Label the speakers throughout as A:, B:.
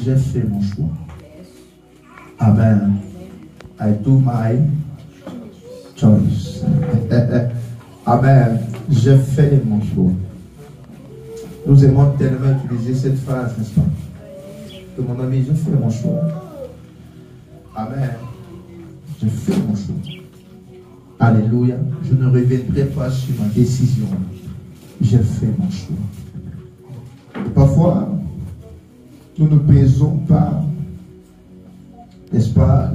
A: j'ai fait mon choix. Amen. I do my choice. Amen. J'ai fait mon choix. Nous aimons tellement utiliser cette phrase, n'est-ce pas? Que mon ami, j'ai fait mon choix. Amen. J'ai fait mon choix. Alléluia. Je ne reviendrai pas sur ma décision. J'ai fait mon choix. Et parfois, nous ne pesons pas, n'est-ce pas,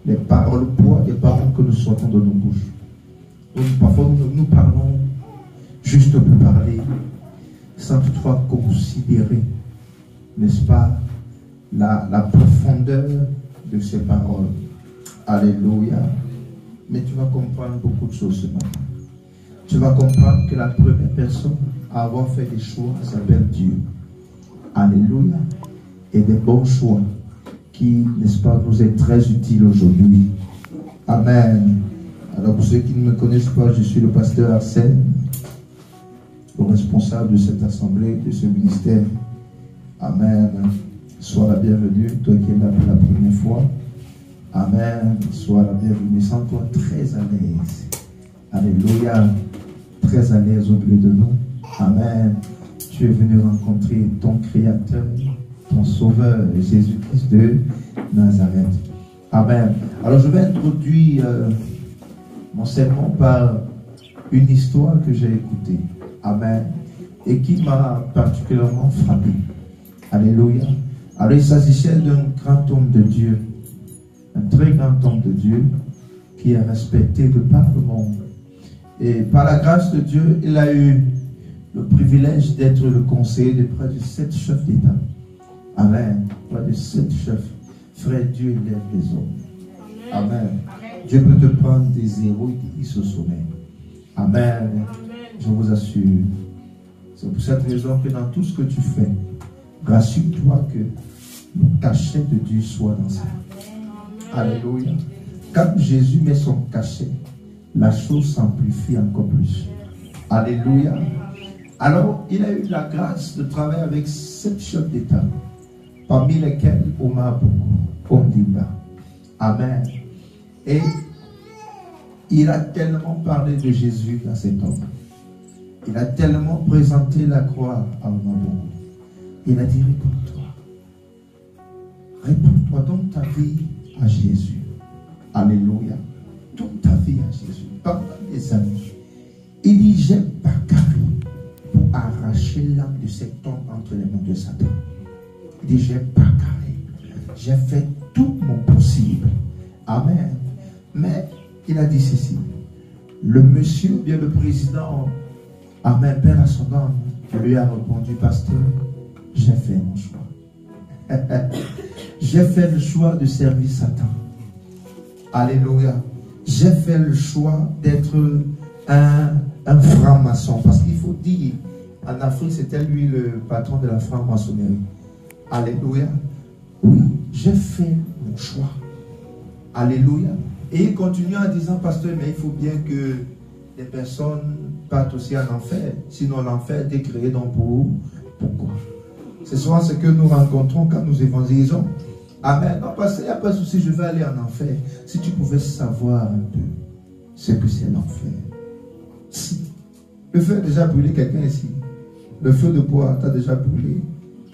A: les paroles, le poids des paroles que nous sortons de nos bouches. Parfois, nous parlons juste pour parler, sans toutefois considérer, n'est-ce pas, la profondeur de ces paroles. Alléluia. Mais tu vas comprendre beaucoup de choses ce matin. Tu vas comprendre que la première personne à avoir fait des choix s'appelle Dieu. Alléluia. Et des bons choix qui, n'est-ce pas, nous est très utile aujourd'hui. Amen. Alors pour ceux qui ne me connaissent pas, je suis le pasteur Arsène, le responsable de cette assemblée, de ce ministère. Amen. Sois la bienvenue, toi qui es là pour la première fois. Amen. Sois la bienvenue. Sens-toi très à l'aise. Alléluia. Très à l'aise au milieu de nous. Amen. Tu es venu rencontrer ton Créateur, ton Sauveur, Jésus-Christ de Nazareth. Amen. Alors je vais introduire mon sermon par une histoire que j'ai écoutée. Amen. Et qui m'a particulièrement frappé. Alléluia. Alors il s'agissait d'un grand homme de Dieu. Un très grand homme de Dieu qui est respecté de par le monde. Et par la grâce de Dieu, il a eu le privilège d'être le conseiller de près de 7 chefs d'État. Amen. Près de 7 chefs. Frère, Dieu élève les hommes. Amen. Dieu peut te prendre des héros qui sont au sommet. Amen. Je vous assure. C'est pour cette raison que dans tout ce que tu fais, rassure-toi que le cachet de Dieu soit dans ça. Alléluia. Quand Jésus met son cachet, la chose s'amplifie encore plus. Alléluia. Alors, il a eu la grâce de travailler avec 7 chefs d'État, parmi lesquels Omar Bongo, Ondimba. Amen. Et il a tellement parlé de Jésus à cet homme. Il a tellement présenté la croix à Omar Bongo. Il a dit, réponds-toi. Réponds-toi, donne ta vie à Jésus. Alléluia. Donne ta vie à Jésus. Pendant des années, il dit, j'ai bagarré pour arracher l'âme de cet homme entre les mains de Satan. Il dit, j'ai bagarré. J'ai fait tout mon possible. Amen. Mais il a dit ceci. Le monsieur, bien le président, Amen, Père à son âme, lui a répondu, pasteur, j'ai fait mon choix. J'ai fait le choix de servir Satan. Alléluia. J'ai fait le choix d'être un franc-maçon. Parce qu'il faut dire, en Afrique, c'était lui le patron de la franc-maçonnerie. Alléluia. Oui, j'ai fait mon choix. Alléluia. Et il continue en disant, pasteur, mais il faut bien que les personnes partent aussi en enfer. Sinon, l'enfer était créé donc pourquoi? C'est souvent ce que nous rencontrons quand nous évangélisons. Amen. Non, parce qu'il n'y a pas de souci, je vais aller en enfer. Si tu pouvais savoir un peu ce que c'est l'enfer. Si le feu a déjà brûlé quelqu'un ici. Le feu de bois t'a déjà brûlé.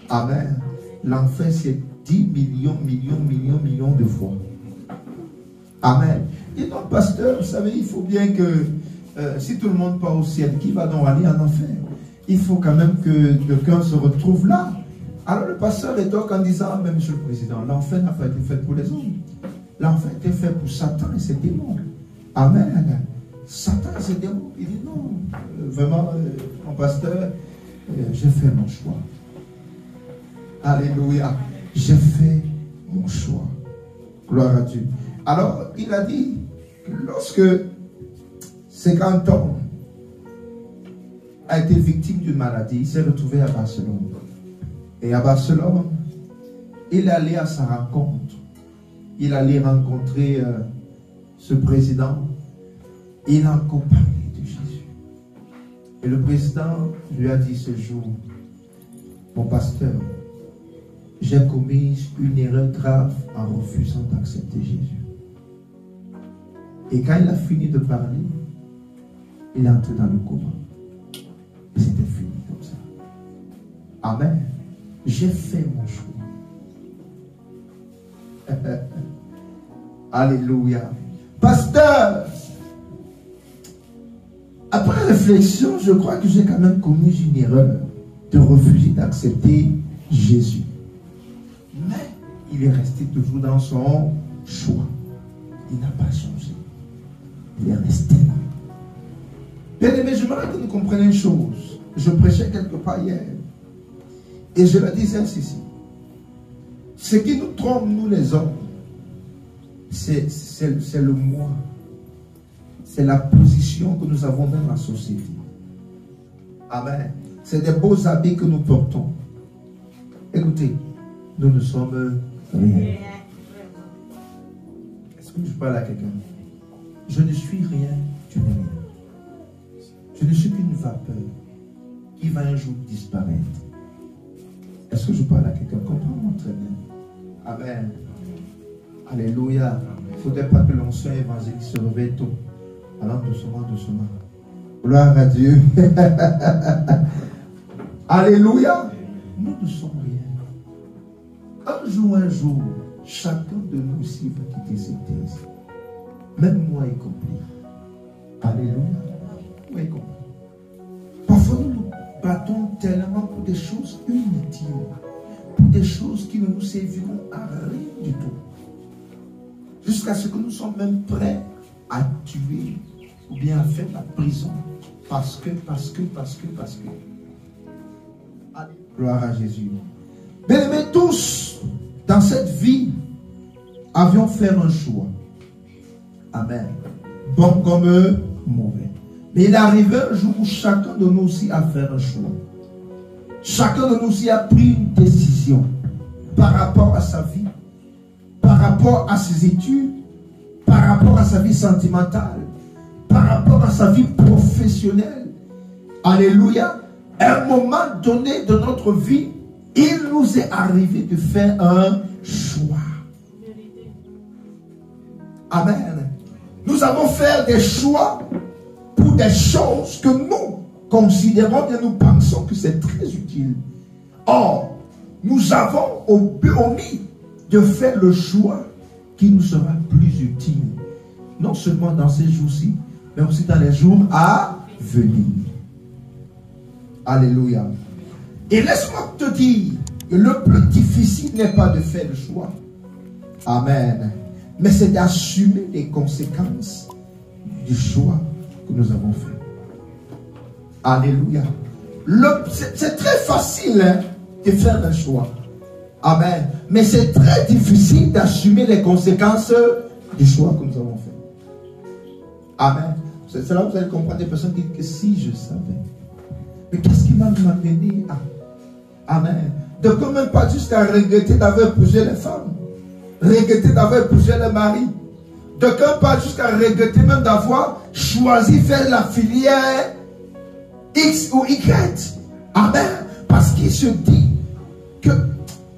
A: Amen. L'enfer, c'est 10 millions de fois. Amen. Et donc, pasteur, vous savez, il faut bien que si tout le monde part au ciel, qui va donc aller en enfer? Il faut quand même que quelqu'un se retrouve là. Alors le pasteur rétorque en disant, mais monsieur le président, l'enfer n'a pas été fait pour les hommes. L'enfer a été fait pour Satan et ses démons. Amen. Satan et ses démons. Il dit non, vraiment, mon pasteur, j'ai fait mon choix. Alléluia. J'ai fait mon choix. Gloire à Dieu. Alors, il a dit que lorsque ce grand homme a été victime d'une maladie, il s'est retrouvé à Barcelone. Et à Barcelone, il allait à sa rencontre. Il allait rencontrer ce président. Il a encore parlé de Jésus. Et le président lui a dit ce jour, mon pasteur, j'ai commis une erreur grave en refusant d'accepter Jésus. Et quand il a fini de parler, il est entré dans le coma. Et c'était fini comme ça. Amen. J'ai fait mon choix. Alléluia. Pasteur, après réflexion, je crois que j'ai quand même commis une erreur de refuser d'accepter Jésus. Mais il est resté toujours dans son choix. Il n'a pas changé. Il est resté là. Bien-aimés, j'aimerais que nous comprenions une chose. Je prêchais quelque part hier. Et je le disais ceci. Ce qui nous trompe, nous les hommes, c'est le moi. C'est la position que nous avons dans la société. Amen. C'est des beaux habits que nous portons. Écoutez, nous ne sommes rien. Est-ce que je parle à quelqu'un? Je ne suis rien, tu n'es rien. Je ne suis qu'une vapeur qui va un jour disparaître. Est-ce que je parle à quelqu'un? Comprends-moi très bien. Amen. Alléluia. Il ne faudrait pas que l'ancien évangéliste se réveille tôt. Alors doucement, doucement. Gloire à Dieu. Alléluia. Nous ne sommes rien. Un jour, chacun de nous ici va quitter cette thèse. Même moi y compris. Alléluia. Moi y compris. Parfois nous nous battons tellement pour des choses inutiles. Pour des choses qui ne nous serviront à rien du tout. Jusqu'à ce que nous sommes même prêts à tuer ou bien à faire la prison. Parce que. Allez. Gloire à Jésus. Bien-aimés, tous, dans cette vie, avions fait un choix. Amen. Bon comme mauvais. Mais il arrivait un jour où chacun de nous aussi a fait un choix. Chacun de nous aussi a pris une décision par rapport à sa vie, par rapport à ses études, par rapport à sa vie sentimentale, par rapport à sa vie professionnelle. Alléluia. À un moment donné de notre vie, il nous est arrivé de faire un choix. Amen. Nous allons faire des choix pour des choses que nous considérons et nous pensons que c'est très utile. Or, nous avons omis de faire le choix qui nous sera plus utile. Non seulement dans ces jours-ci, mais aussi dans les jours à venir. Alléluia. Et laisse-moi te dire que le plus difficile n'est pas de faire le choix. Amen. Mais c'est d'assumer les conséquences du choix que nous avons fait. Alléluia. C'est très facile de faire un choix. Amen. Mais c'est très difficile d'assumer les conséquences du choix que nous avons fait. Amen. C'est là que vous allez comprendre des personnes qui disent que si je savais. Mais qu'est-ce qui va nous amener à... Amen. De quand même pas jusqu'à regretter d'avoir épousé les femmes. Regretter d'avoir épousé le mari. De quand pas jusqu'à regretter même d'avoir choisi faire la filière X ou Y. Amen. Parce qu'il se dit que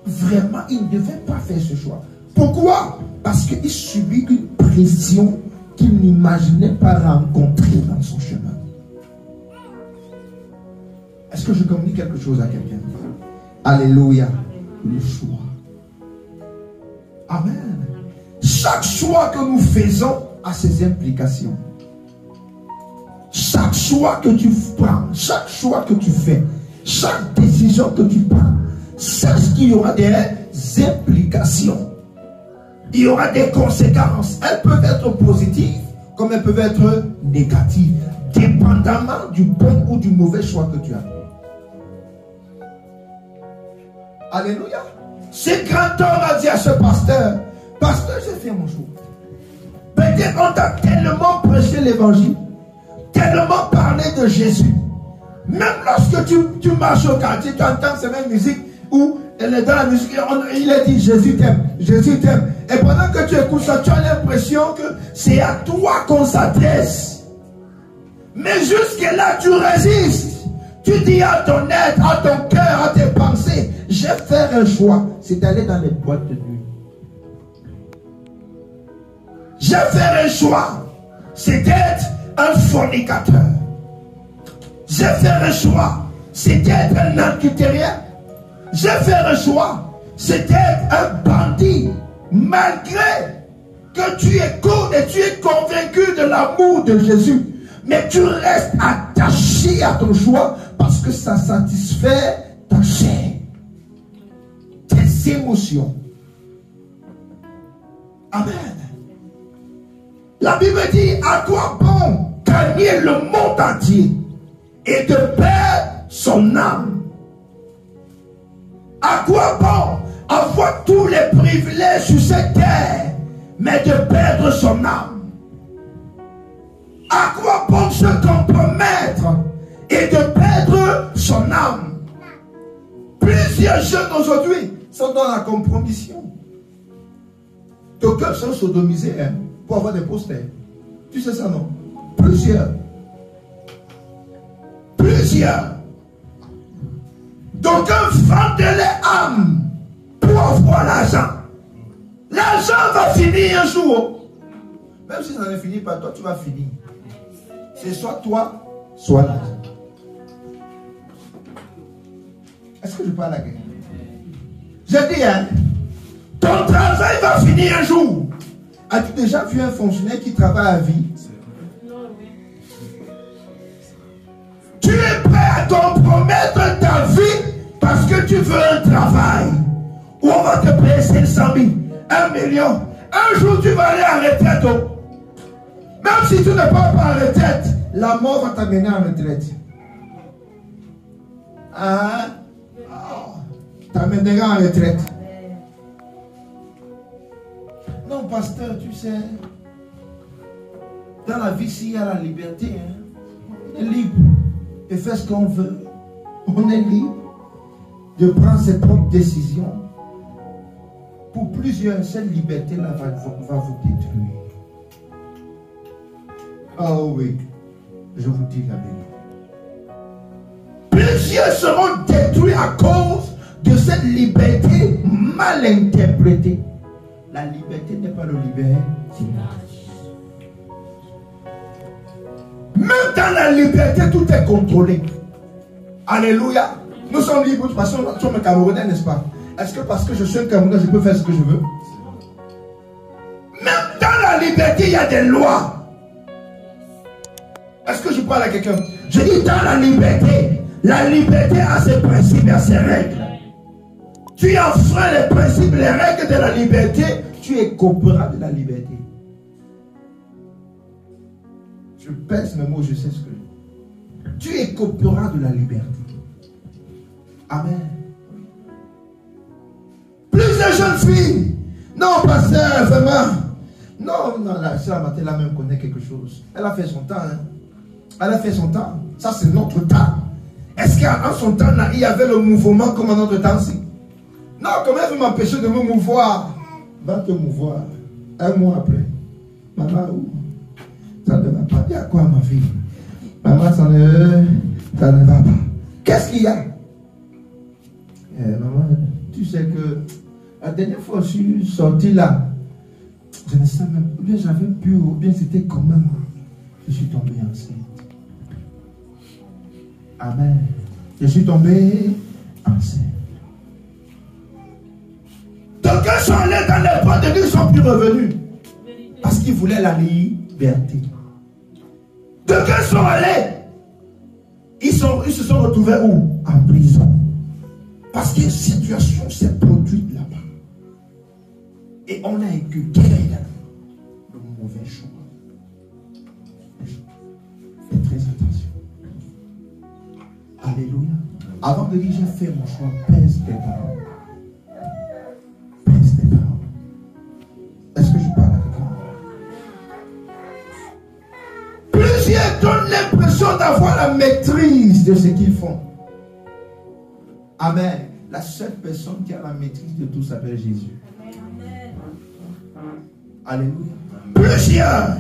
A: vraiment il ne devait pas faire ce choix. Pourquoi? Parce qu'il subit une pression qu'il n'imaginait pas rencontrer dans son chemin. Est-ce que je communique quelque chose à quelqu'un? Alléluia. Le choix. Amen. Chaque choix que nous faisons a ses implications. Chaque choix que tu prends, chaque choix que tu fais, chaque décision que tu prends, sache qu'il y aura des implications. Il y aura des conséquences. Elles peuvent être positives comme elles peuvent être négatives, dépendamment du bon ou du mauvais choix que tu as fait. Alléluia. Ce grand homme a dit à ce pasteur, pasteur, j'ai fait mon choix. Peut-être on t'a tellement prêché l'évangile, tellement parlé de Jésus. Même lorsque tu marches au quartier, tu entends cette même musique où dans la musique, il a dit Jésus t'aime, Jésus t'aime. Et pendant que tu écoutes ça, tu as l'impression que c'est à toi qu'on s'adresse. Mais jusque-là, tu résistes. Tu dis à ton être, à ton cœur, à tes pensées, j'ai fait un choix, c'est d'aller dans les boîtes de nuit. J'ai fait un choix, c'est d'être un fornicateur. J'ai fait un choix, c'est d'être un adultérien. J'ai fait un choix, c'est d'être un bandit. Malgré que tu écoutes et tu es convaincu de l'amour de Jésus, mais tu restes attaché à ton choix parce que ça satisfait ta chair, tes émotions. Amen. La Bible dit, à quoi bon gagner le monde entier et de perdre son âme? À quoi bon avoir tous les privilèges sur cette terre, mais de perdre son âme? À quoi bon se compromettre et de perdre son âme? Plusieurs jeunes aujourd'hui sont dans la compromission. D'aucuns sont sodomisés pour avoir des posters. Tu sais ça, non? Plusieurs. D'aucuns vendent les âmes pour avoir l'argent. L'argent va finir un jour. Même si ça ne finit pas, toi tu vas finir. C'est soit toi, soit l'argent. Est-ce que je parle à quelqu'un? Je dis, hein, ton travail va finir un jour. As-tu déjà vu un fonctionnaire qui travaille à vie? Tu es prêt à compromettre ta vie parce que tu veux un travail où on va te payer 500 000, 1 million. Un jour tu vas aller en retraite. Même si tu ne pars pas en retraite, la mort va t'amener en retraite. Hein? T'amènera en retraite. Non, pasteur, tu sais, dans la vie, s'il y a la liberté, hein, on est libre de faire ce qu'on veut. On est libre de prendre ses propres décisions. Pour plusieurs, cette liberté-là va vous détruire. Oh oui, je vous dis la vérité. Plusieurs seront détruits à cause de cette liberté mal interprétée. La liberté n'est pas le libertinage. Même dans la liberté, tout est contrôlé. Alléluia. Nous sommes libres, de toute façon, nous sommes Camerounais, n'est-ce pas? Est-ce que parce que je suis un Camerounais, je peux faire ce que je veux? Même dans la liberté, il y a des lois. Est-ce que je parle à quelqu'un? Je dis dans la liberté a ses principes et a ses règles. Tu enfreins les principes, les règles de la liberté, tu écoperas de la liberté. Je pèse mes mots, je sais ce que je dis. Tu écoperas de la liberté. Amen. Plus de jeunes filles. Non, pasteur, vraiment. Non, la sœur Mathilda même connaît quelque chose. Elle a fait son temps. Hein. Elle a fait son temps. Ça, c'est notre temps. Est-ce qu'en son temps, là, il y avait le mouvement comme en notre temps-ci? Non, comment elle veut m'empêcher de me mouvoir? Va te mouvoir. Un mois après. Maman, où? Ça ne va pas. Il y a quoi, ma fille? Maman, ça ne va pas. Qu'est-ce qu'il y a? Maman, tu sais que la dernière fois je suis sorti là, je ne sais même pas, ou bien j'avais pu, ou bien c'était quand même. Je suis tombé enceinte. Amen. Je suis tombé enceinte. Donc quand ils sont allés dans les boîtes de nuit, ils ne sont plus revenus. Parce qu'ils voulaient la liberté. Donc quand ils sont allés, ils se sont retrouvés où? En prison. Parce qu'une situation s'est produite là-bas. Et on a inculqué le mauvais choix. Faites très attention. Alléluia. Avant de dire j'ai fait mon choix, pèse tes paroles. Pèse tes paroles. Est-ce que je parle avec vous? Plusieurs donnent l'impression d'avoir la maîtrise de ce qu'ils font. Amen. La seule personne qui a la maîtrise de tout s'appelle Jésus. Alléluia. Plusieurs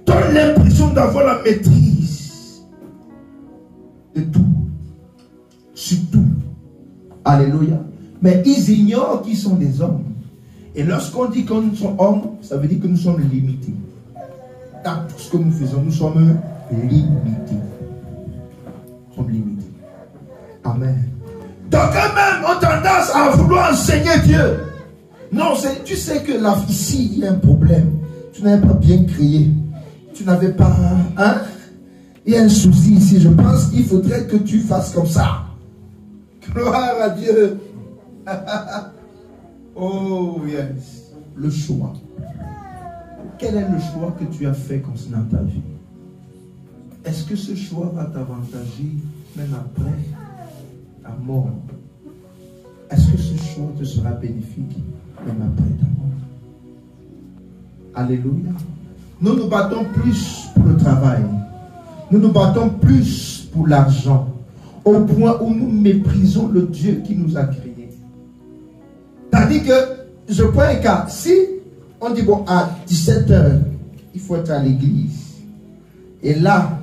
A: donnent l'impression d'avoir la maîtrise de tout. Sur tout. Alléluia. Mais ils ignorent qu'ils sont des hommes. Et lorsqu'on dit que nous sommes hommes, ça veut dire que nous sommes limités. Dans tout ce que nous faisons, nous sommes limités. Nous sommes limités. Amen. Donc eux-mêmes ont tendance à vouloir enseigner Dieu. Non, tu sais que là, ici, il y a un problème. Tu n'avais pas bien créé. Tu n'avais pas... Hein? Il y a un souci ici. Je pense qu'il faudrait que tu fasses comme ça. Gloire à Dieu. Oh, yes. Le choix. Quel est le choix que tu as fait concernant ta vie? Est-ce que ce choix va t'avantager même après ta mort? Est-ce que ce choix te sera bénéfique même après ta mort? Alléluia. Nous nous battons plus pour le travail. Nous nous battons plus pour l'argent. Au point où nous méprisons le Dieu qui nous a créés. C'est-à-dire que, je prends un cas. Si on dit, bon, à 17h, il faut être à l'église. Et là,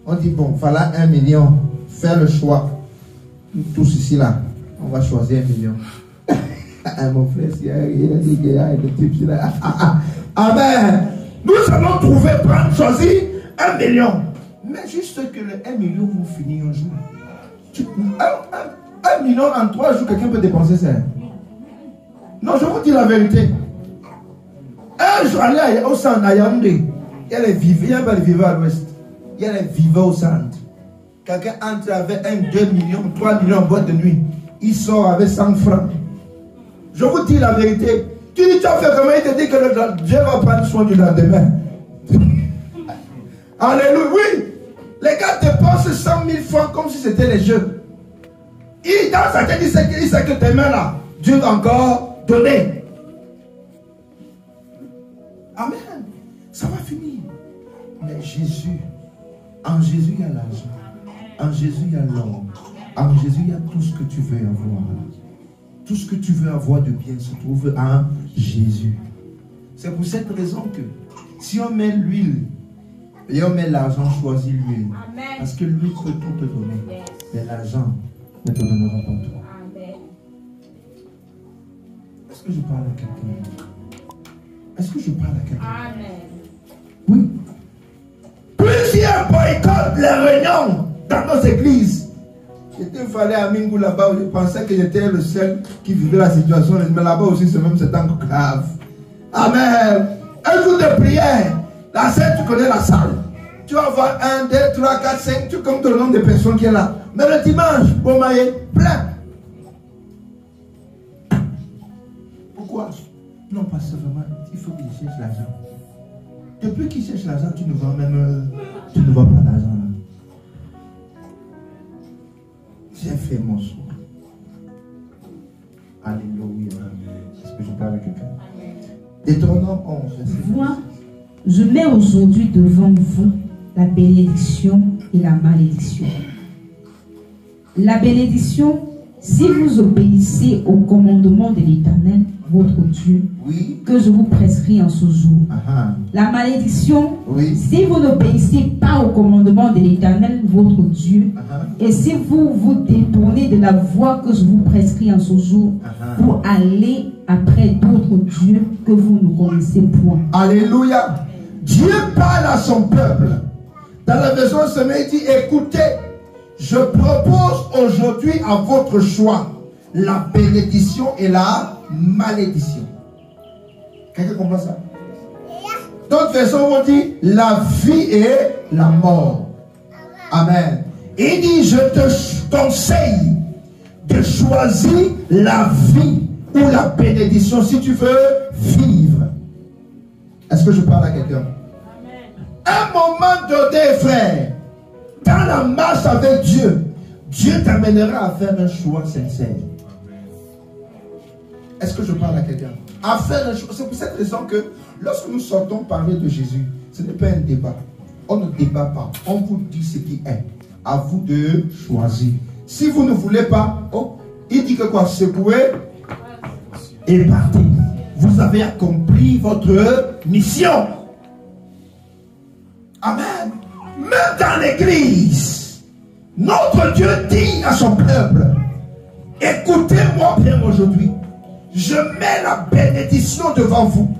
A: on dit, bon, voilà 1 million. Faire le choix. Nous tous ici, là, on va choisir 1 million. Mon frère, il a dit qu'il y a des types là. Amen. Nous allons trouver, prendre, choisir 1 million. Mais juste que le 1 million vous finit un jour. 1 million en 3 jours, quelqu'un peut dépenser ça. Non, je vous dis la vérité. Un jour, allez au centre, à Yaoundé, il y a les vivants, il y a pas les vivants à l'ouest. Il y a les vivants au centre. Quelqu'un entre avec 1, 2 millions, 3 millions en boîte de nuit. Il sort avec 100 francs. Je vous dis la vérité. Tu dis, tu as fait comment? Il te dit que Dieu va prendre soin du lendemain. Alléluia, oui. Les gars dépensent 100 000 francs comme si c'était les jeux. Dans sa tête, il sait que tes mains là, Dieu va encore donner. Amen. Ça va finir. Mais Jésus, en Jésus, il y a l'argent. En Jésus, il y a l'or. En Jésus, il y a tout ce que tu veux avoir. Tout ce que tu veux avoir de bien se trouve en Jésus. C'est pour cette raison que si on met l'huile et on met l'argent, choisis l'huile. Parce que l'huile peut tout te donner. Mais l'argent ne te donnera pas tout. Est-ce que je parle à quelqu'un? Est-ce que je parle à quelqu'un? Oui. Plusieurs boycottent les réunions dans nos églises. J'étais allé à Mingo là-bas où je pensais que j'étais le seul qui vivait la situation. Mais là-bas aussi, c'est encore grave. Amen. Un jour de prière. La salle, tu connais la salle. Tu vas voir 1, 2, 3, 4, 5. Tu comptes le nombre de personnes qui est là. Mais le dimanche, bon, plein. Pourquoi? Non, parce que vraiment, il faut qu'il cherche l'argent. Depuis qu'il cherche l'argent, tu ne vois pas l'argent là. J'ai fait mon choix. Alléluia. Est-ce que je parle à quelqu'un? Deutéronome 11.
B: Moi, je mets aujourd'hui devant vous la bénédiction et la malédiction. La bénédiction, si vous obéissez au commandement de l'Éternel, votre Dieu,
A: oui,
B: que je vous prescris en ce jour. La malédiction,
A: oui,
B: si vous n'obéissez pas au commandement de l'Éternel, votre Dieu, et si vous vous détournez de la voie que je vous prescris en ce jour, pour aller après d'autres dieux que vous ne connaissez point.
A: Alléluia. Dieu parle à son peuple. Dans la version semaine, il dit, écoutez, je propose aujourd'hui à votre choix la bénédiction et la malédiction. Quelqu'un comprend ça? D'autres versions vont dire la vie et la mort. Amen. Il dit, je te conseille de choisir la vie ou la bénédiction si tu veux vivre. Est-ce que je parle à quelqu'un? Un moment donné, frère, dans la marche avec Dieu, Dieu t'amènera à faire un choix sincère. Est-ce que je parle à quelqu'un? À faire un choix. C'est pour cette raison que lorsque nous sortons parler de Jésus, ce n'est pas un débat. On ne débat pas. On vous dit ce qui est. À vous de choisir. Si vous ne voulez pas, oh, il dit que quoi? Secouez et partez. Vous avez accompli votre mission. Amen. Même dans l'église, notre Dieu dit à son peuple, écoutez-moi Écoutez-moi bien aujourd'hui. Je mets la bénédiction devant vous.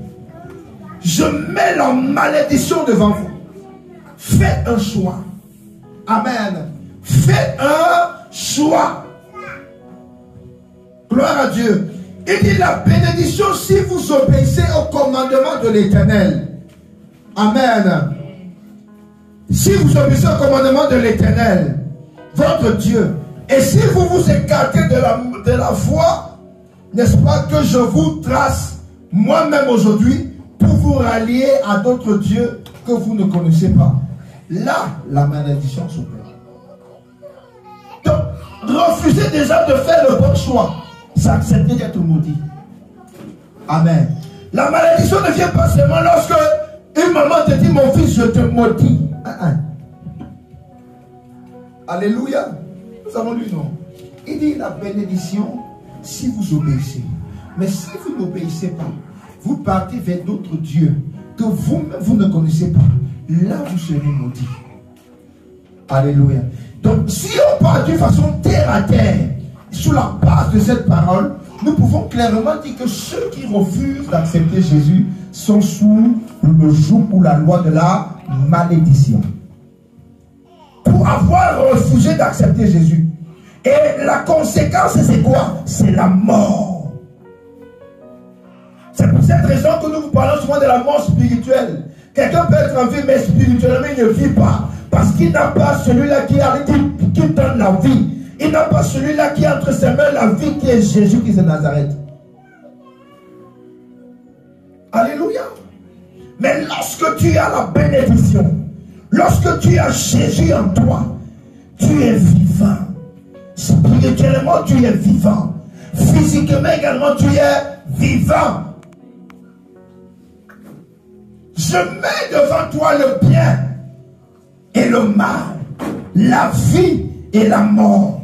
A: Je mets la malédiction devant vous. Faites un choix. Amen. Faites un choix. Gloire à Dieu. Il dit la bénédiction si vous obéissez au commandement de l'Éternel. Amen. Si vous obéissez au commandement de l'Éternel, votre Dieu, et si vous vous écartez de la foi, n'est-ce pas que je vous trace moi-même aujourd'hui pour vous rallier à d'autres dieux que vous ne connaissez pas. Là, la malédiction s'opère. Donc, refusez déjà de faire le bon choix. C'est accepter d'être maudit. Amen. La malédiction ne vient pas seulement lorsque une maman te dit, mon fils, je te maudis. Alléluia. Nous avons lu, non? Il dit la bénédiction si vous obéissez. Mais si vous n'obéissez pas, vous partez vers d'autres dieux que vous-même vous ne connaissez pas. Là, vous serez maudits. Alléluia. Donc, si on part d'une façon terre à terre, sur la base de cette parole, nous pouvons clairement dire que ceux qui refusent d'accepter Jésus sont sous le joug ou la loi de la malédiction. Pour avoir refusé d'accepter Jésus. Et la conséquence, c'est quoi? C'est la mort. C'est pour cette raison que nous vous parlons souvent de la mort spirituelle. Quelqu'un peut être en vie, mais spirituellement, il ne vit pas. Parce qu'il n'a pas celui-là qui donne la vie. Il n'a pas celui-là qui a entre ses mains la vie, qui est Jésus, qui est Nazareth. Alléluia. Mais lorsque tu as la bénédiction, lorsque tu as Jésus en toi, tu es vivant. Spirituellement, tu es vivant. Physiquement également, tu es vivant. Je mets devant toi le bien et le mal, la vie et la mort.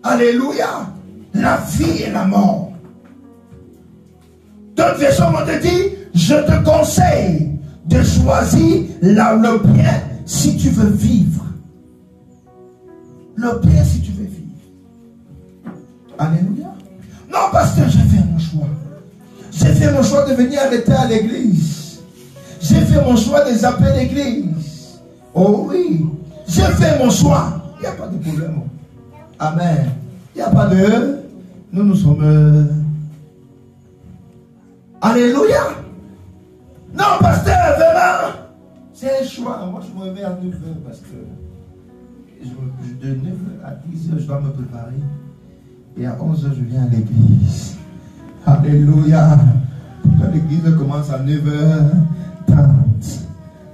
A: Alléluia. La vie et la mort. D'autres versions vont te dire, je te conseille de choisir le bien si tu veux vivre. Le bien si tu veux vivre. Alléluia. Non, pasteur, j'ai fait mon choix. J'ai fait mon choix de venir arrêter à l'église. J'ai fait mon choix de zapper l'église. Oh oui. J'ai fait mon choix. Il n'y a pas de problème. Amen. Il n'y a pas de... Nous sommes... Alléluia. Non, pasteur, vraiment. C'est un choix. Moi, je me réveille à 9h parce que de 9h à 10h, je dois me préparer. Et à 11h, je viens à l'église. Alléluia. L'église commence à 9h30.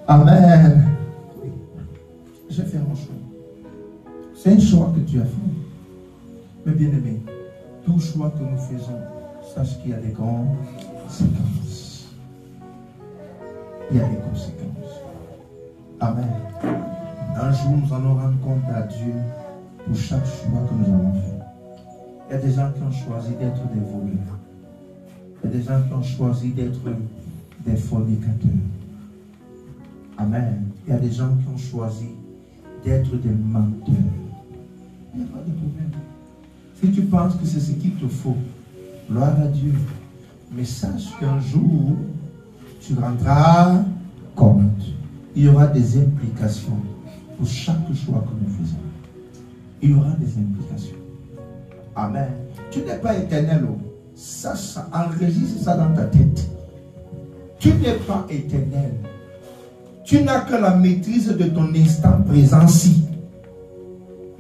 A: Amen. J'ai fait mon choix. C'est un choix que tu as fait. Mais bien aimé, tout choix que nous faisons, sache qu'il y a des conséquences. Il y a des conséquences. Amen. Un jour, nous allons rendre compte à Dieu pour chaque choix que nous avons fait. Il y a des gens qui ont choisi d'être des voleurs. Il y a des gens qui ont choisi d'être des fornicateurs. Amen. Il y a des gens qui ont choisi d'être des menteurs. Il n'y a pas de problème. Si tu penses que c'est ce qu'il te faut, gloire à Dieu. Mais sache qu'un jour, tu rendras compte. Il y aura des implications pour chaque choix que nous faisons. Il y aura des implications. Amen. Tu n'es pas éternel. Ça, enregistre ça dans ta tête. Tu n'es pas éternel. Tu n'as que la maîtrise de ton instant présent-ci.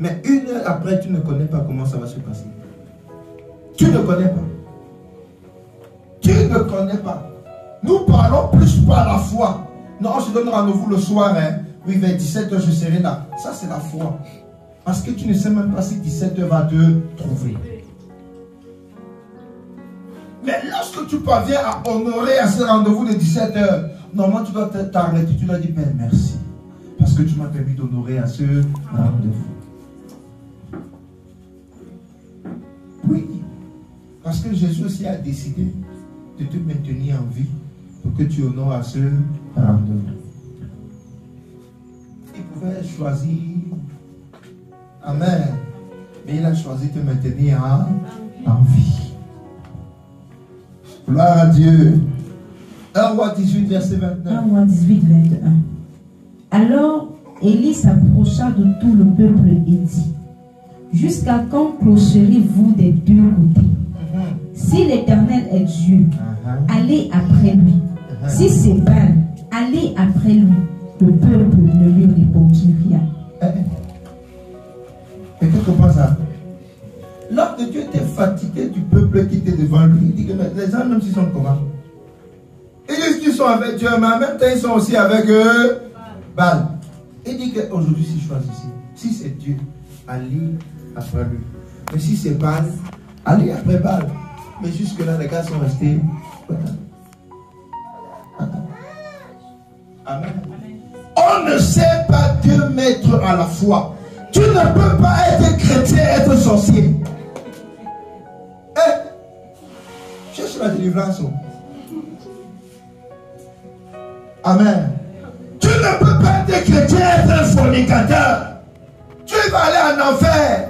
A: Mais une heure après, tu ne connais pas comment ça va se passer. Tu ne connais pas. Tu ne connais pas. Nous parlons plus par la foi. Non, on se donne rendez-vous le soir. Oui, vers 17h, je serai là. Ça, c'est la foi. Parce que tu ne sais même pas si 17h va te trouver. Mais lorsque tu parviens à honorer à ce rendez-vous de 17h, normalement, tu dois t'arrêter. Tu dois dire, Père, merci. Parce que tu m'as permis d'honorer à ce rendez-vous. Oui. Parce que Jésus aussi a décidé de te maintenir en vie pour que tu honores à ce rendez-vous. Il pouvait choisir. Amen. Mais il a choisi de te maintenir en en vie. Gloire à Dieu. 1 Roi 18, verset 29.
B: 1 Roi 18, 21. Alors Élie s'approcha de tout le peuple et dit: jusqu'à quand clocherez-vous des deux côtés? Si l'Éternel est Dieu, allez après lui. Si c'est Baal, allez après lui. Le peuple ne lui répondit rien.
A: Et quelque part ça. L'homme de Dieu était fatigué du peuple qui était devant lui. Il dit que les gens, même s'ils sont comment? Ils disent qu'ils sont avec Dieu, mais en même temps, ils sont aussi avec Baal. Il dit qu'aujourd'hui, si je choisis ici, si c'est Dieu, allez après lui. Mais si c'est Baal, allez après Baal. Mais jusque-là, les gars sont restés. Amen. On ne sait pas Dieu mettre à la foi. Tu ne peux pas être chrétien et être sorcier. Cherche la délivrance. Amen. Tu ne peux pas être chrétien et être un fornicateur. Tu vas aller en enfer.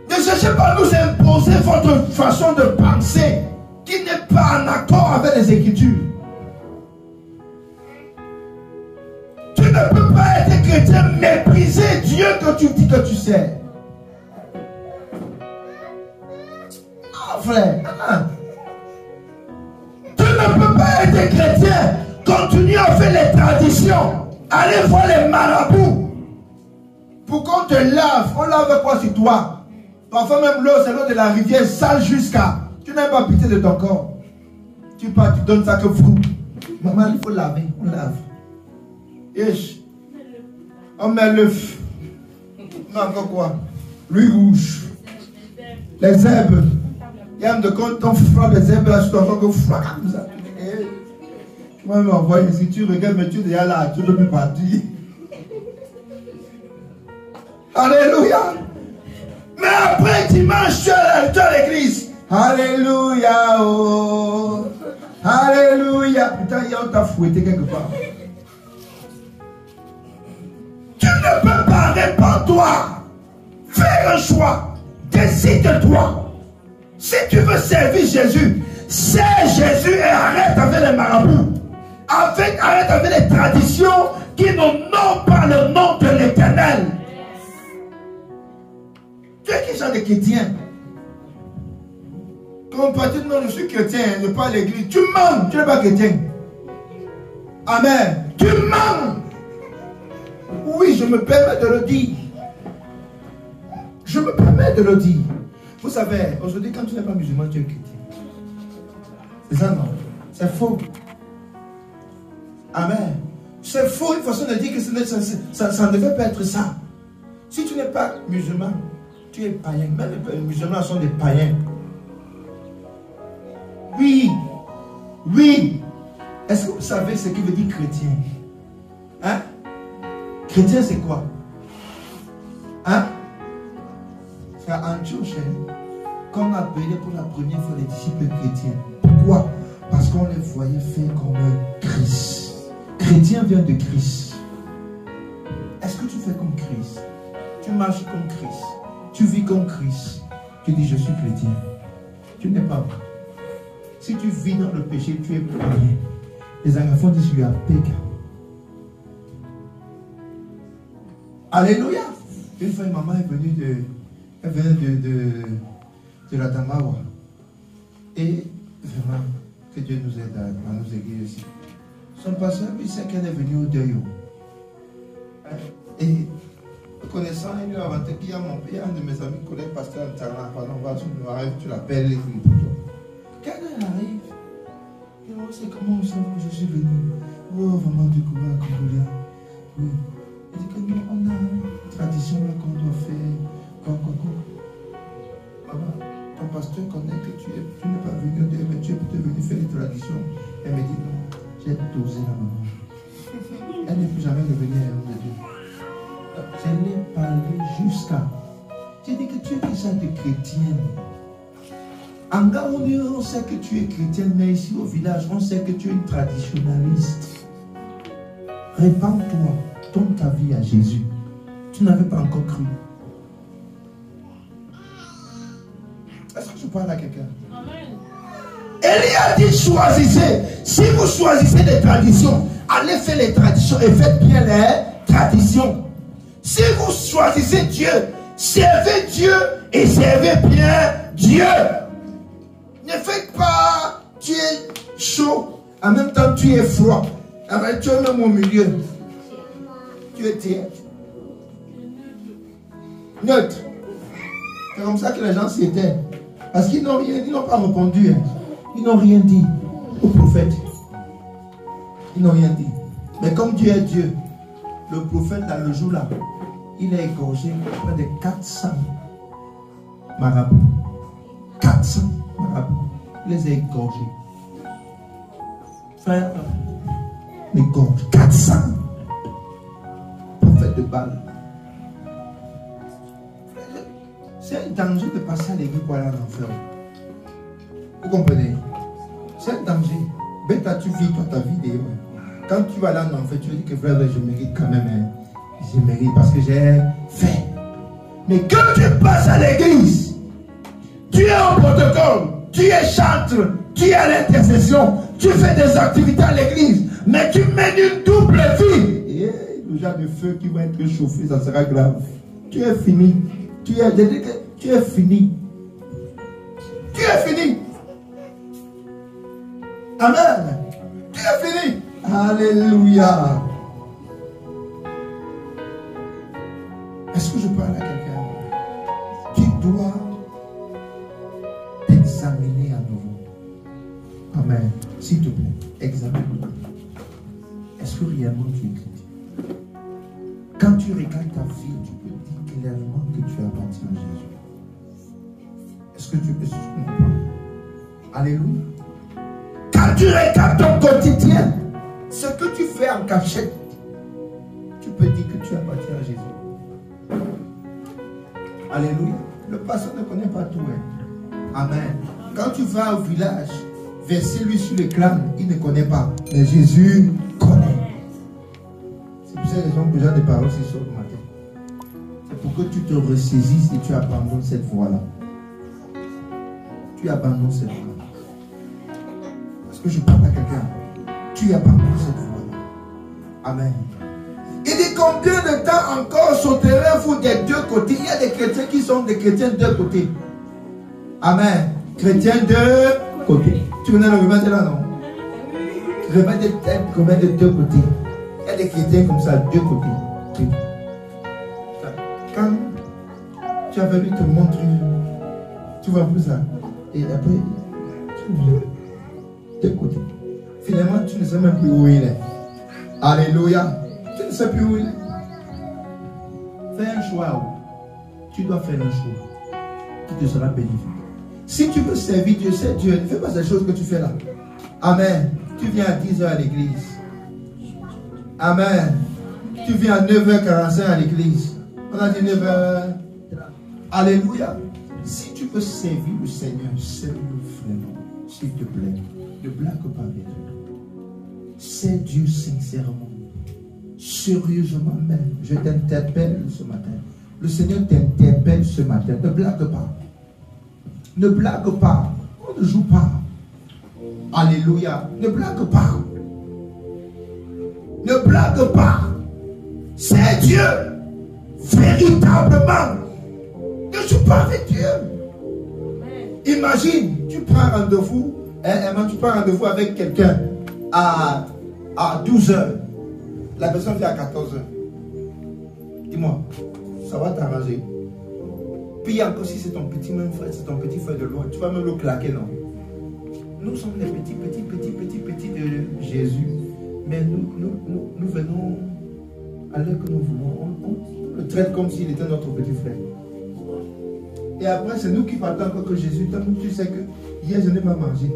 A: Ne cherchez pas à nous imposer votre façon de penser qui n'est pas en accord avec les Écritures. Tu ne peux pas être chrétien, mépriser Dieu que tu dis que tu sais. Non, frère. Tu ne peux pas être chrétien, continuer à faire les traditions, aller voir les marabouts pour qu'on te lave. On lave quoi sur toi? Parfois même l'eau, c'est l'eau de la rivière, sale jusqu'à. Tu n'as pas pitié de ton corps. Tu pars, tu donnes ça que fou. Maman, il faut laver, on lave. On met l'œuf. Non, encore quoi? L'huile rouge. Les herbes. Il y a de quand on frappe les herbes là, je dois encore frapper comme ça. Moi, je m'envoie ici, tu regardes, mais tu es déjà là, tu ne peux plus partir. Alléluia. Mais après dimanche, tu es à l'église. Alléluia. Oh. Alléluia. Putain, on t'a fouetté quelque part. Tu ne peux pas, répands-toi. Fais un choix. Décide-toi. Si tu veux servir Jésus, sers Jésus et arrête avec les marabouts. Arrête avec les traditions qui n'ont pas le nom de l'Éternel. Tu es quel genre de chrétien? Quand on dit non, je suis chrétien, je ne vais pas à l'église. Tu mens, tu n'es pas chrétien. Amen. Tu mens. Oui, je me permets de le dire. Je me permets de le dire. Vous savez, aujourd'hui, quand tu n'es pas musulman, tu es chrétien. C'est ça, non? C'est faux. Amen. C'est faux, une façon de dire que ça ne devait pas être ça. Si tu n'es pas musulman, tu es païen. Même les musulmans sont des païens. Oui. Oui. Est-ce que vous savez ce qui veut dire chrétien? Hein? Chrétien, c'est quoi? Hein? C'est à Antioche qu'on appelait pour la première fois les disciples chrétiens. Pourquoi? Parce qu'on les voyait faire comme Christ. Chrétien vient de Christ. Est-ce que tu fais comme Christ? Tu marches comme Christ. Tu vis comme Christ. Tu dis je suis chrétien. Tu n'es pas vrai. Si tu vis dans le péché, tu es païen. Les Anglophones disent you are pagan. Alléluia. Une fois, maman est venue de la Tamawa. Et vraiment, que Dieu nous aide à nous aiguiller aussi. Son pasteur, il sait qu'elle est venue au deuil. Et connaissant, il lui a inventé qu'il y a un de mes amis, collègues, pasteur Antana. Pardon, tu l'appelles. Quand elle arrive, il dit, c'est comment vous savez que je suis venu? Oh, vraiment du courage congolais. Oui. Il dit que nous, on a une tradition là qu'on doit faire. Maman, ton pasteur connaît que tu n'es pas venu au deuil, mais tu es peut-être venu faire les traditions. Elle me dit non, j'ai dosé la maman. Elle n'est plus jamais revenue à l'homme de Dieu. Je l'ai parlé jusqu'à. J'ai dit que tu es déjà de chrétienne. En Gaoundé, on sait que tu es chrétienne, mais ici au village, on sait que tu es une traditionnaliste. Répands-toi, donne ta vie à Jésus. Tu n'avais pas encore cru. je parle à quelqu'un? Élie a dit choisissez. Si vous choisissez les traditions, allez faire les traditions et faites bien les traditions. Si vous choisissez Dieu, servez Dieu et servez bien Dieu. Ne faites pas, tu es chaud, en même temps tu es froid. Alors, tu es même au milieu. Tu es tiède. Neutre. C'est comme ça que les gens s'éteignent. Parce qu'ils n'ont rien, ils n'ont pas répondu. Ils n'ont rien dit au prophète. Ils n'ont rien dit. Mais comme Dieu est Dieu, le prophète, dans le jour là, il a égorgé près de 400 marabouts. 400 marabouts. Il les a égorgés. Frère, les gorges. 400 prophètes de Baal. C'est un danger de passer à l'église pour aller en enfer. Vous comprenez? C'est un danger. Bêta, tu vis toi ta vie. Quand tu vas aller en enfer, tu dis que frère, je mérite quand même. Je mérite parce que j'ai fait. Mais quand tu passes à l'église, tu es au protocole, tu es chantre, tu es à l'intercession, tu fais des activités à l'église, mais tu mènes une double vie. Et le genre de feu qui va être chauffé, ça sera grave. Tu es fini. Tu es fini. Tu es fini. Amen. Tu es fini. Alléluia. Est-ce que je parle à quelqu'un? Tu dois t'examiner à nouveau. Amen. S'il te plaît, examine-toi. Est-ce que réellement tu es chrétien? Quand tu regardes ta vie, tu peux dire clairement que tu appartiens à Jésus. Est-ce que tu comprends? Alléluia. Quand tu regardes ton quotidien, ce que tu fais en cachette, tu peux dire que tu appartiens à Jésus. Alléluia. Le pasteur ne connaît pas tout. Amen. Quand tu vas au village, verser lui sur le crâne, il ne connaît pas. Mais Jésus connaît. C'est pour cette raison que j'ai des paroles ce soir du matin. C'est pour que tu te ressaisisses et tu abandonnes cette voie-là. Tu abandonnes cette voie-là. Parce que je parle à quelqu'un. Tu abandonnes cette voie-là. Amen. Il dit combien de temps encore sauterez-vous des deux côtés? Il y a des chrétiens qui sont des chrétiens de deux côtés. Amen. Chrétiens de côté. Tu connais le remède là, non? Remède de tête, remède de deux côtés. Il y a des chrétiens comme ça, deux côtés. Quand tu avais lui te montrer, tu vois plus ça. Et après, tu vois deux côtés. Finalement, tu ne sais même plus où il est. Alléluia. Tu ne sais plus où il est. Fais un choix. Tu dois faire un choix qui te sera bénéfique. Si tu veux servir Dieu, c'est Dieu. Ne fais pas ces choses que tu fais là. Amen. Tu viens à 10h à l'église. Amen. Tu viens à 9h45 à l'église. On a dit 9h. Alléluia. Si tu veux servir le Seigneur, serve-le vraiment. S'il te plaît. Ne blague pas avec Dieu. C'est Dieu sincèrement. Sérieusement même. Je t'interpelle ce matin. Le Seigneur t'interpelle ce matin. Ne blague pas. Ne blague pas. On ne joue pas. Alléluia. Ne blague pas. Ne blague pas. C'est Dieu. Véritablement. Ne joue pas avec Dieu. Imagine, tu prends rendez-vous. Tu prends rendez-vous avec quelqu'un à 12h. La personne vient à 14h. Dis-moi, ça va t'arranger. Puis encore si c'est ton petit même frère, c'est ton petit frère de loin, tu vas même le claquer, non? Nous sommes les petits de Jésus. Mais nous venons à l'heure que nous voulons. On le traite comme s'il était notre petit frère. Et après, c'est nous qui partons encore que Jésus. Tu sais que hier, je n'ai pas mangé.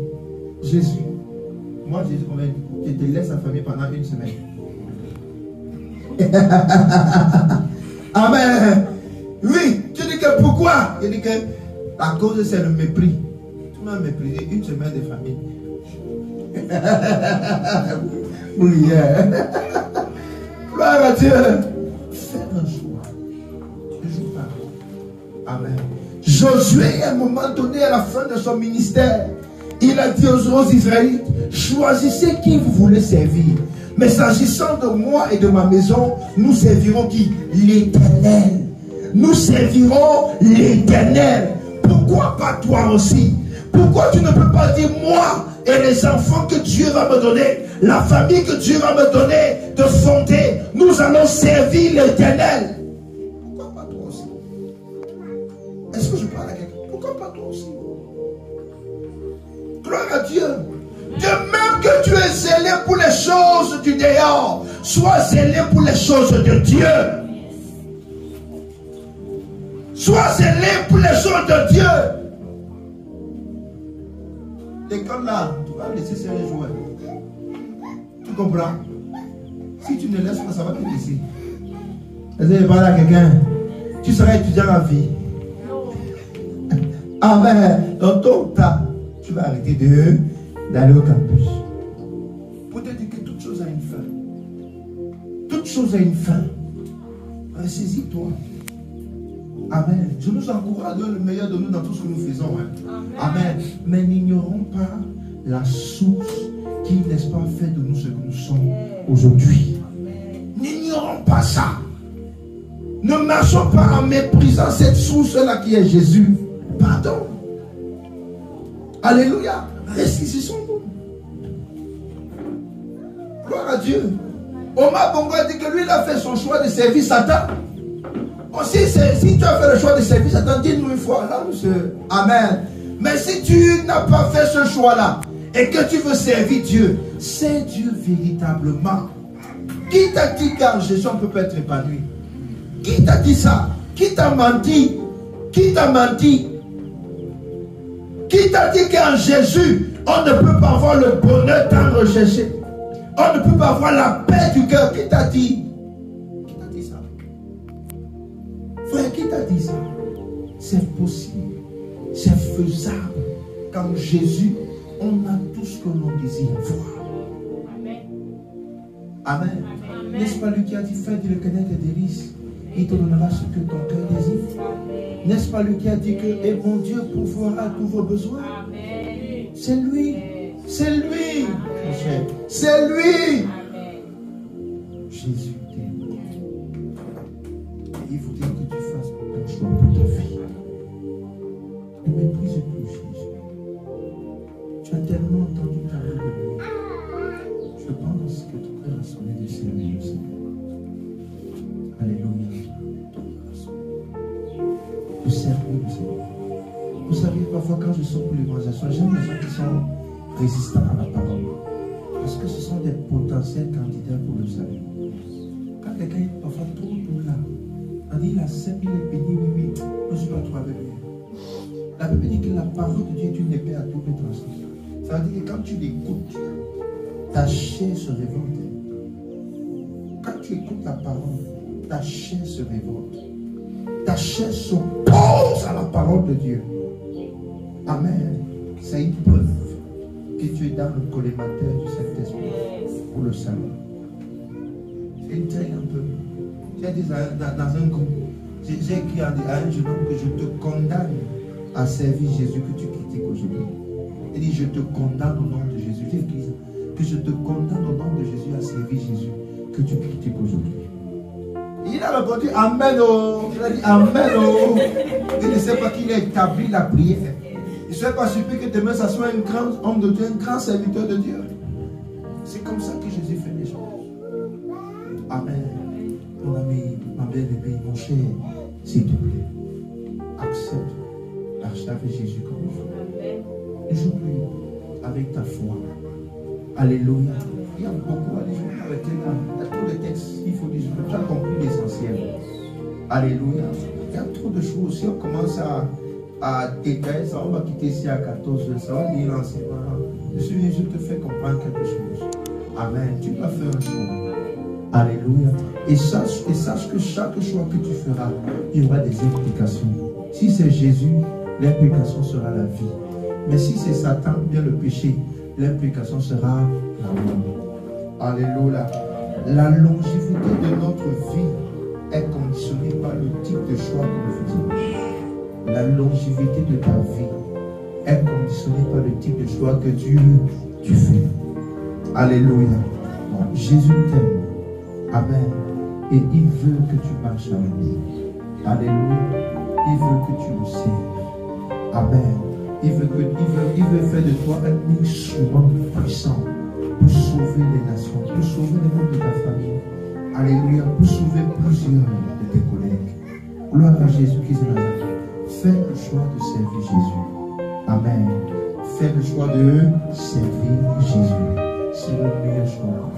A: Jésus. Moi, Jésus, je te laisse la famille pendant une semaine. Amen. Oui, tu dis que pourquoi? Il dit que la cause c'est le mépris. Tu m'as méprisé une semaine de famille. Oui. Gloire à Dieu. Fais un choix. Ne joue pas. Amen. Josué, à un moment donné, à la fin de son ministère, il a dit aux Israélites, choisissez qui vous voulez servir. Mais s'agissant de moi et de ma maison, nous servirons qui? L'Éternel. Nous servirons l'Éternel. Pourquoi pas toi aussi? Pourquoi tu ne peux pas dire moi et les enfants que Dieu va me donner, la famille que Dieu va me donner de fonder, nous allons servir l'Éternel? Pourquoi pas toi aussi? Est-ce que je parle à quelqu'un? Pourquoi pas toi aussi? Gloire à Dieu. De même que tu es zélé pour les choses du dehors, sois zélé pour les choses de Dieu. Sois zélé pour les choses de Dieu. L'école là, tu vas laisser ces jouer. Tu comprends? Si tu ne laisses pas, ça va te laisser. Est-ce que je parle à quelqu'un? Tu seras étudiant à vie. Amen. Dans ton temps, tu vas arrêter d'aller au campus. Pour te dire que toute chose a une fin. Toute chose a une fin. Ressaisis-toi. Amen. Je nous encourage le meilleur de nous dans tout ce que nous faisons. Hein. Amen. Mais n'ignorons pas la source qui, n'est-ce pas, fait de nous ce que nous sommes aujourd'hui. N'ignorons pas ça. Ne marchons pas en méprisant cette source-là qui est Jésus. Pardon. Alléluia. Ressaisissons-nous. Gloire à Dieu. Omar Bongo a dit que lui, il a fait son choix de servir Satan. Si tu as fait le choix de servir Satan, dis-nous une fois. Là, monsieur. Amen. Mais si tu n'as pas fait ce choix-là et que tu veux servir Dieu, c'est Dieu véritablement. Qui t'a dit qu'en Jésus on ne peut pas être épanoui? Qui t'a dit ça? Qui t'a menti? Qui t'a menti? Qui t'a dit qu'en Jésus on ne peut pas avoir le bonheur tant recherché? On ne peut pas avoir la paix du cœur. Qui t'a dit? Qui t'a dit ça? Frère, qui t'a dit ça? C'est possible. C'est faisable. Qu'en Jésus, on a tout ce que l'on désire voir. Amen. Amen. N'est-ce pas lui qui a dit, fais de le connaître tes délices, il te donnera ce que ton cœur désire. N'est-ce pas lui qui a dit que, et mon Dieu pourvoira tous vos besoins? C'est lui. C'est lui. Mon cher. C'est lui. Jésus t'aime. Il faut dire que tu fasses un choix pour ta vie. Ne méprise plus Jésus. Tu as tellement entendu parler de lui. Je pense que ton cœur a sonné de servir le Seigneur. Alléluia. De servir le Seigneur. Vous savez, parfois quand je sors pour l'évangélisation, j'aime les gens qui sont résistants à la parole. Parce que ce sont des potentiels candidats pour le salut. Quand quelqu'un est parfois trop là, on dit il a 5000 épées, oui, je ne suis pas trop avec lui. La Bible dit que la parole de Dieu est une épée à double tranchant. Ça veut dire que quand tu l'écoutes, ta chair se révolte. Quand tu écoutes la parole, ta chair se révolte. Ta chair s'oppose à la parole de Dieu. Amen. C'est une preuve que tu es dans le collimateur du Saint-Esprit pour le salut. C'est une traîne un peu. J'ai dit dans un groupe, j'ai écrit à un jeune homme que je te condamne à servir Jésus que tu critiques aujourd'hui. Il dit, je te condamne au nom de Jésus. J'ai écrit ça. Que je te condamne au nom de Jésus à servir Jésus que tu critiques aujourd'hui. Il a répondu Amen. Oh. Il a dit Amen. Oh. Il ne sait pas qu'il a établi la prière. Il ne serait pas surpris que demain ça soit un grand homme de Dieu, un grand serviteur de Dieu. C'est comme ça que Jésus fait les choses. Amen. Mon ami, ma belle-aimée, mon cher, s'il te plaît, accepte marcher avec Jésus comme il faut. Joue-lui avec ta foi. Alléluia. Il y a beaucoup à jouer avec les gars. Il y a trop de textes. Il faut dire, tu as compris l'essentiel. Alléluia. Il y a trop de choses. Si on commence à détailler ça, on va quitter ici à 14 heures. Ça va dire l'enseignement. Je te fais comprendre quelque chose. Amen. Tu vas faire un choix. Alléluia. Et sache que chaque choix que tu feras, il y aura des implications. Si c'est Jésus, l'implication sera la vie. Mais si c'est Satan, bien le péché, l'implication sera la mort. Alléluia. La longévité de notre vie est conditionnée par le type de choix que nous faisons. la longévité de ta vie est conditionnée par le type de choix que tu fais. Alléluia. Donc, Jésus t'aime. Amen. Et il veut que tu marches avec lui. Alléluia. Il veut que tu le serves. Amen. Il veut faire de toi un instrument puissant pour sauver les nations, pour sauver les membres de ta famille. Alléluia. Pour sauver plusieurs de tes collègues. Gloire à Jésus-Christ de Nazareth. Fais le choix de servir Jésus. Amen. Fais le choix de servir Jésus. C'est le meilleur choix.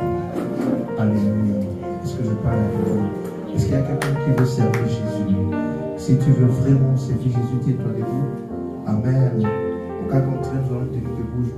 A: Alléluia. Est-ce que je parle avec vous? Est-ce qu'il y a quelqu'un qui veut servir Jésus? Si tu veux vraiment servir Jésus, tiens-toi debout. Amen. Au cas contraire, nous allons tenir debout.